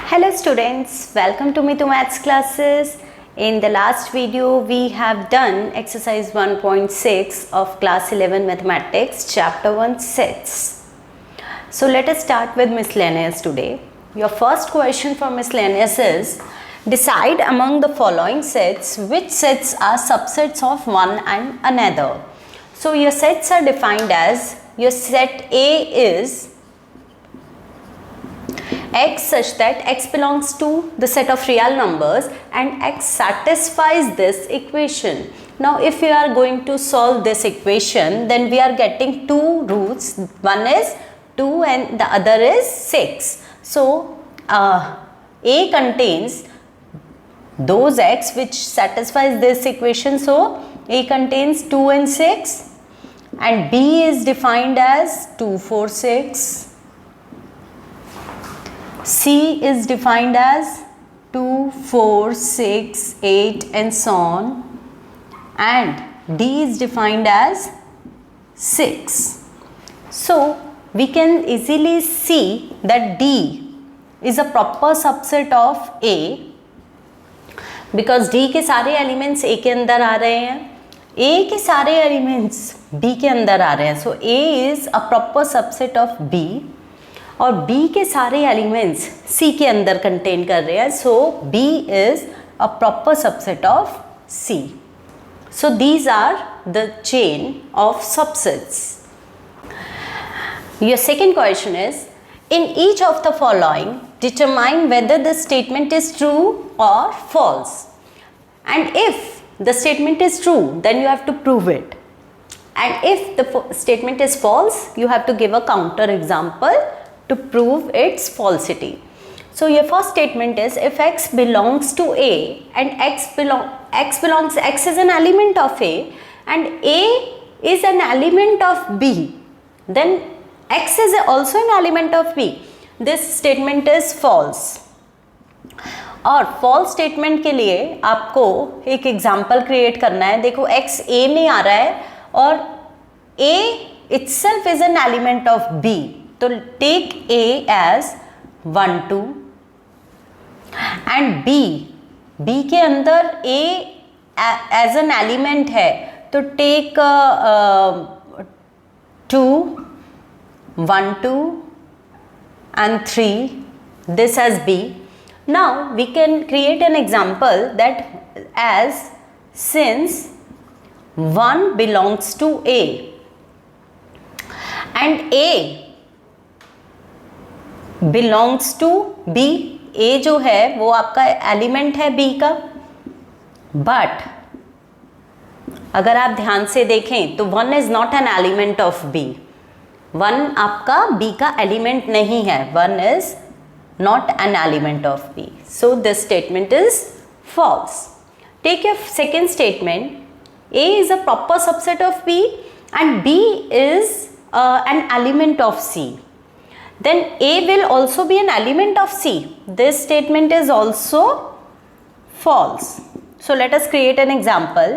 Hello students, welcome to Mitu Maths classes. In the last video we have done exercise 1.6 of class 11 mathematics chapter 1 sets. So let us start with miscellaneous today. Your first question for miscellaneous is, decide among the following sets which sets are subsets of one and another. So your sets are defined as, your set A is x such that x belongs to the set of real numbers and x satisfies this equation. Now if we are going to solve this equation, then we are getting two roots. One is 2 and the other is 6. So A contains those x which satisfies this equation. So A contains 2 and 6 and B is defined as 2, 4, 6. C is defined as 2, 4, 6, 8 and so on, and D is defined as 6. So we can easily see that D is a proper subset of A because D के सारे elements A के अंदर आ रहे हैं, A के सारे elements B के अंदर आ रहे हैं. So A is a proper subset of B और B के सारे एलिमेंट्स C के अंदर कंटेन कर रहे हैं. So B is a proper subset of C. So these are the chain of subsets. Your second question is, in each of the following determine whether the statement is true और false, and if the statement is true then you have to prove it, and if the statement is false you have to give a counter example to prove its falsity. So your first statement is, if x belongs to A and x is an element of A and A is an element of B, then x is also an element of B. This statement is false. और false statement के लिए आपको एक example create करना है. देखो x A में आ रहा है और A itself is an element of B. तो take A as 1, 2 and B के अंदर A as an element है तो take 2, 1, 2 and 3 this as B. Now we can create an example that as, since 1 belongs to A and A belongs to B, A जो है वो आपका element है B का, बट अगर आप ध्यान से देखें तो 1 is not an element of B. 1 आपका B का एलिमेंट नहीं है. 1 is not an element of B. So this statement is false. Take your second statement. A is a proper subset of B and B is an element of C. Then A will also be an element of C. This statement is also false. So let us create an example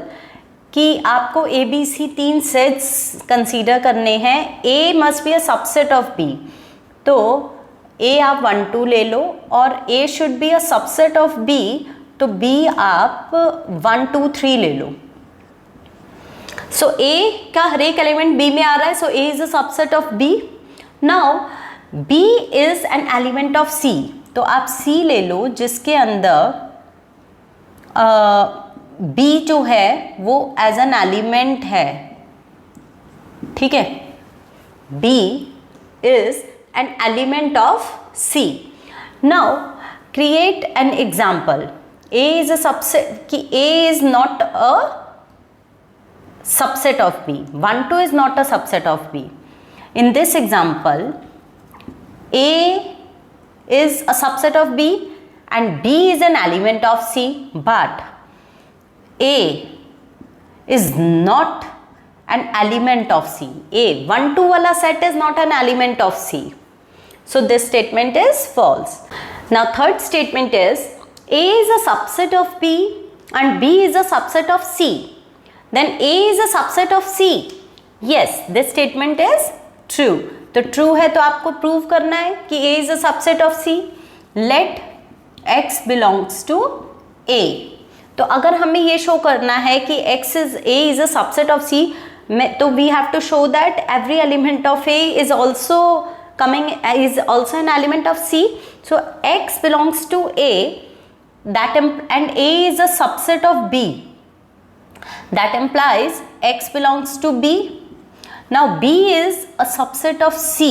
कि आपको A, B, C 3 sets consider करने हैं. A must be a subset of B. तो A आप 1, 2 ले लो और A should be a subset of B. तो B आप 1, 2, 3 ले लो. So A का हर एक एलिमेंट B में आ रहा है. So A is a subset of B. Now B is an element of C. तो आप C ले लो जिसके अंदर B जो है वो एज एन एलिमेंट है. ठीक है, B is an element of C. Now create an example. A is a subset कि A is not a subset of B. 1, 2 is not a subset of B. In this example, A is a subset of B and B is an element of C, but A is not an element of C. A 1, 2 वाला set is not an element of C. So this statement is false. Now third statement is, A is a subset of B and B is a subset of C. Then A is a subset of C. Yes, this statement is true. तो true है तो आपको prove करना है कि A is a subset of C. Let x belongs to a। तो अगर हमें ये शो करना है कि x is a is a subset of c, तो we have to show that every element of a is also coming is also an element of C. So x belongs to A, and A is a subset of B. That implies x belongs to B. Now B is a subset of C.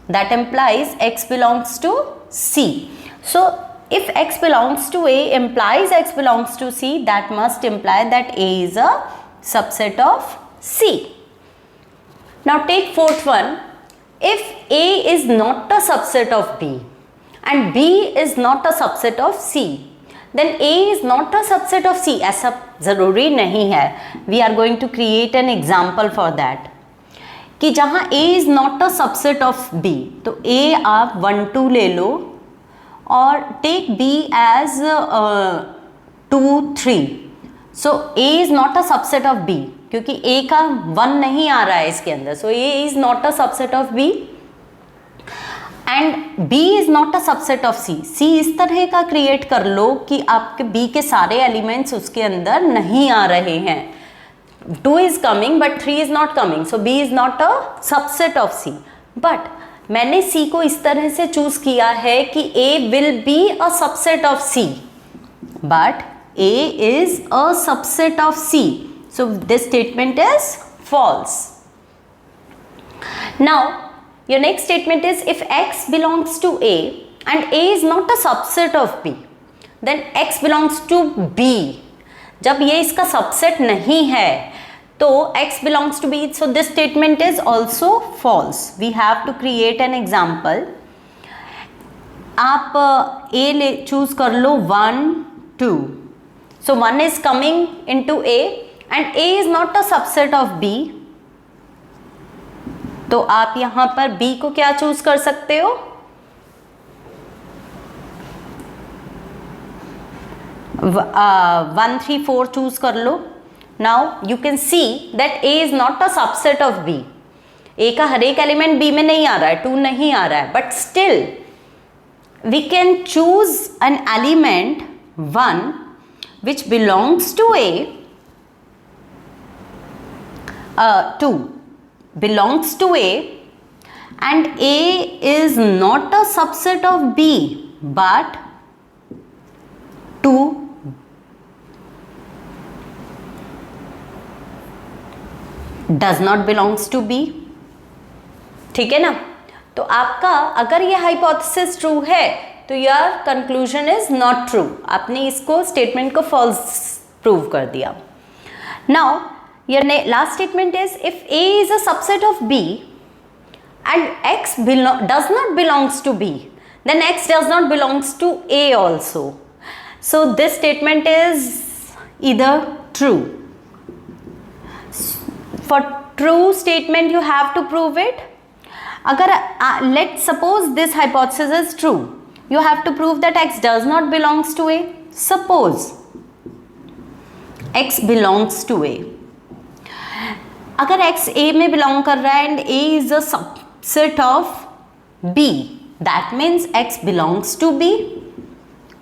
That implies x belongs to C. So if x belongs to A implies x belongs to C, that must imply that A is a subset of C. Now take fourth one. If A is not a subset of B and B is not a subset of C, then A is not a subset of C. ऐसा ज़रूरी नहीं है. We are going to create an example for that. कि जहाँ A is not a subset of B, तो A आप 1 2 ले लो और take B as 2 3. So A is not a subset of B, क्योंकि A का 1 नहीं आ रहा है इसके अंदर. So A is not a subset of B and B is not a subset of C. C इस तरह का क्रिएट कर लो कि आपके B के सारे एलिमेंट्स उसके अंदर नहीं आ रहे हैं. 2 is coming but 3 is not coming. So B is not a subset of C. But मैंने C को इस तरह से चूज किया है कि A will be a subset of C. But A is a subset of C. So this statement is false. Now your next statement is if x belongs to A and A is not a subset of B, then x belongs to B. जब ये इसका subset नहीं है तो x belongs to B. So this statement is also false. We have to create an example. आप A ले choose कर लो 1 2. So 1 is coming into A and A is not a subset of B. तो आप यहां पर B को क्या choose कर सकते हो? 1 3 4 चूज कर लो. Now you can see that A is not a subset of B. A का हर एक एलिमेंट B में नहीं आ रहा है, 2 नहीं आ रहा है, but still we can choose an element 1 which belongs to A, 2 belongs to A, and A is not a subset of B, but 2 does not belongs to B. ठीक है ना? तो आपका अगर ये हाइपोथेसिस ट्रू है तो your conclusion is not true. आपने इसको स्टेटमेंट को फॉल्स प्रूव कर दिया. Now your last statement is if A is a subset of B and x does not belongs to B, then x does not belongs to A also. So this statement is either true. For true statement you have to prove it. अगर let's suppose this hypothesis is true, you have to prove that x does not belongs to A. Suppose x belongs to A. अगर x A में belong कर रहा है and A is a subset of B, that means x belongs to B.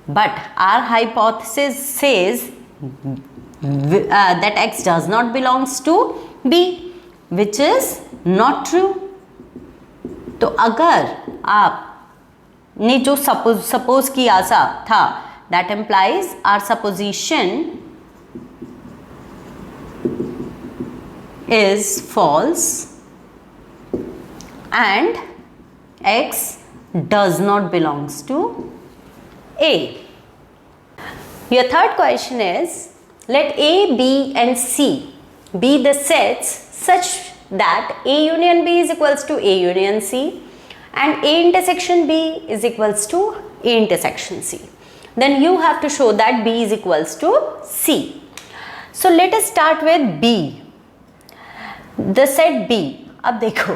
But our hypothesis says that x does not belongs to B, which is not true. तो अगर आपने जो suppose किया था, that implies our supposition is false and x does not belongs to A. Your third question is, let A, B and C be the sets such that A union B is equals to A union C and A intersection B is equals to A intersection C. Then you have to show that B is equals to C. So let us start with B. The set B. अब देखो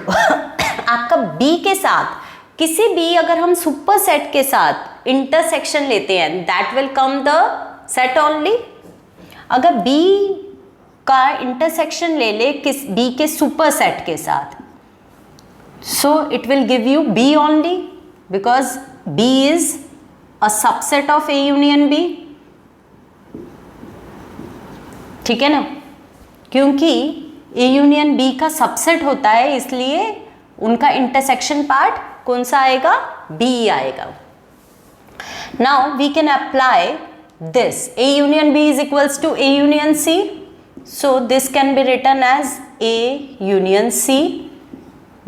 आपका B के साथ किसी भी अगर हम super set के साथ इंटरसेक्शन लेते हैं, that will come the set only. अगर B का इंटरसेक्शन ले ले किस B के सुपर सेट के साथ, so it will give you B only because B is a subset of A union B, ठीक है ना, क्योंकि ए यूनियन बी का सबसेट होता है, इसलिए उनका इंटरसेक्शन पार्ट कौन सा आएगा, बी आएगा. Now we can apply this, A union B is equals to A union C, so this can be written as A union C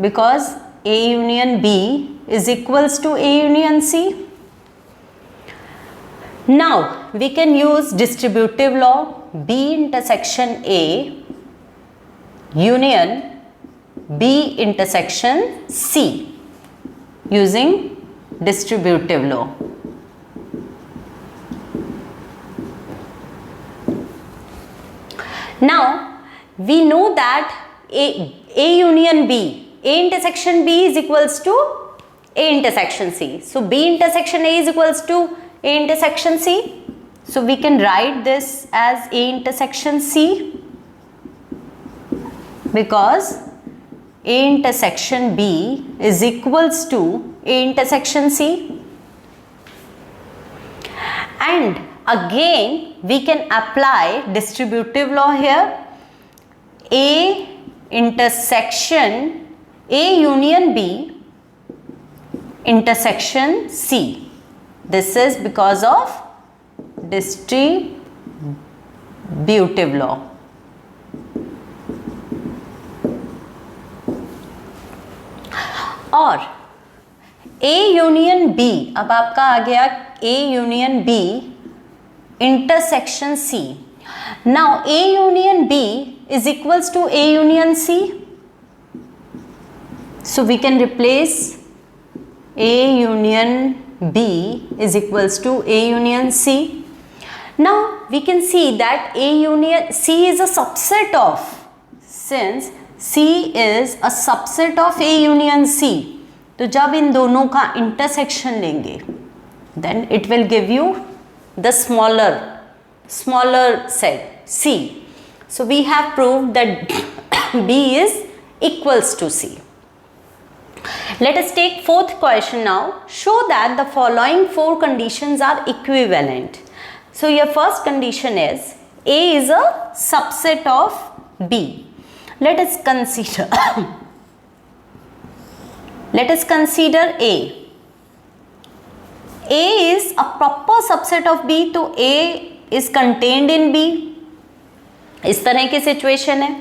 because A union B is equals to A union C. Now we can use distributive law, B intersection A union B intersection C using distributive law. Now we know that A union B, A intersection B is equals to A intersection C. So B intersection A is equals to A intersection C. So we can write this as A intersection C because A intersection B is equals to A intersection C. And again we can apply distributive law here. A intersection A union B intersection C. This is because of distributive law. और A union B, अब आपका आ गया A union B intersection C. Now A union B is equals to A union C. So we can replace A union B is equals to A union C. Now we can see that A union C is a subset of, since C is a subset of A union C, तो जब इन दोनों का intersection लेंगे then it will give you the smaller set C. So we have proved that B is equals to C. Let us take fourth question now. Show that the following four conditions are equivalent. So your first condition is A is a subset of B. Let us consider A. A is a proper subset of B, तो A is contained in B. इस तरह की situation है.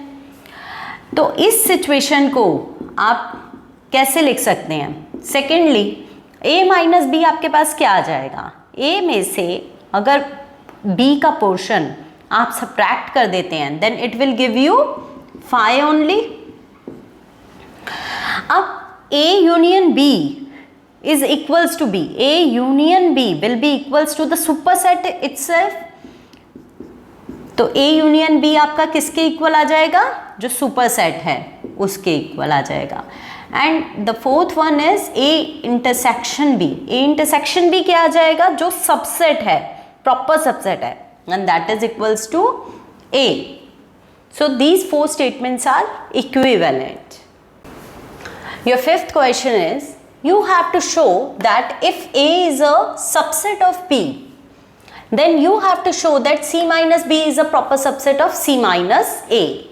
तो इस situation को आप कैसे लिख सकते हैं? सेकेंडली A माइनस बी आपके पास क्या आ जाएगा? A में से अगर B का पोर्शन आप सब्ट्रैक्ट कर देते हैं then it will give you 5 only. अब A union B is equals to B. A union B will be equals to the superset itself. तो A union B आपका किसके इक्वल आ जाएगा? जो सुपरसेट है उसके इक्वल आ जाएगा. And the fourth one is A intersection B. A intersection B क्या आ जाएगा? जो सबसेट है, प्रॉपर सबसेट है, and that is equals to A. So these four statements are equivalent. Your fifth question is, you have to show that if A is a subset of B, then you have to show that C minus B is a proper subset of C minus A.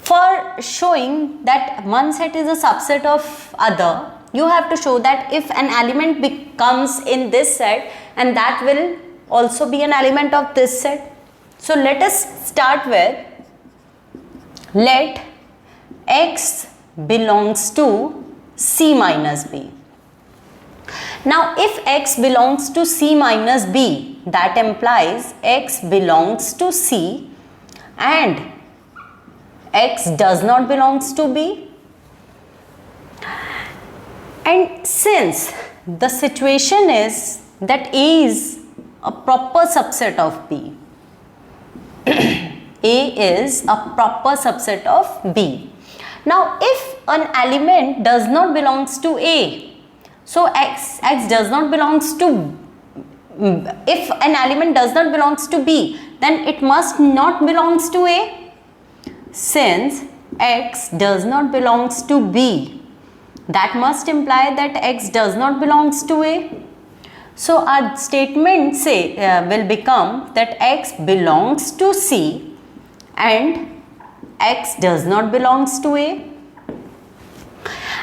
For showing that one set is a subset of other, you have to show that if an element comes in this set, and that will also be an element of this set. So let us start with, let X belongs to C minus B. Now if X belongs to C minus B, that implies X belongs to C and X does not belongs to B. And since the situation is that A is a proper subset of B, A is a proper subset of B. Now if an element does not belongs to A, so X does not belongs to, if an element does not belongs to B, then it must not belongs to A. Since X does not belongs to B, that must imply that X does not belongs to A. So our statement will become that x belongs to C and x does not belongs to A.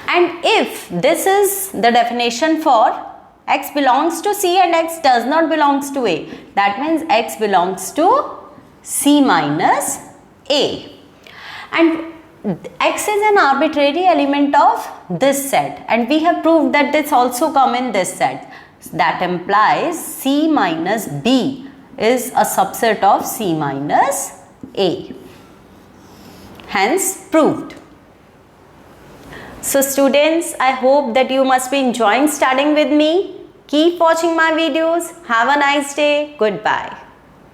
And if this is the definition for x belongs to C and x does not belongs to A, that means x belongs to C minus A. And x is an arbitrary element of this set, and we have proved that this also come in this set. That implies C minus B is a subset of C minus A. Hence proved. So students, I hope that you must be enjoying studying with me. Keep watching my videos. Have a nice day. Goodbye.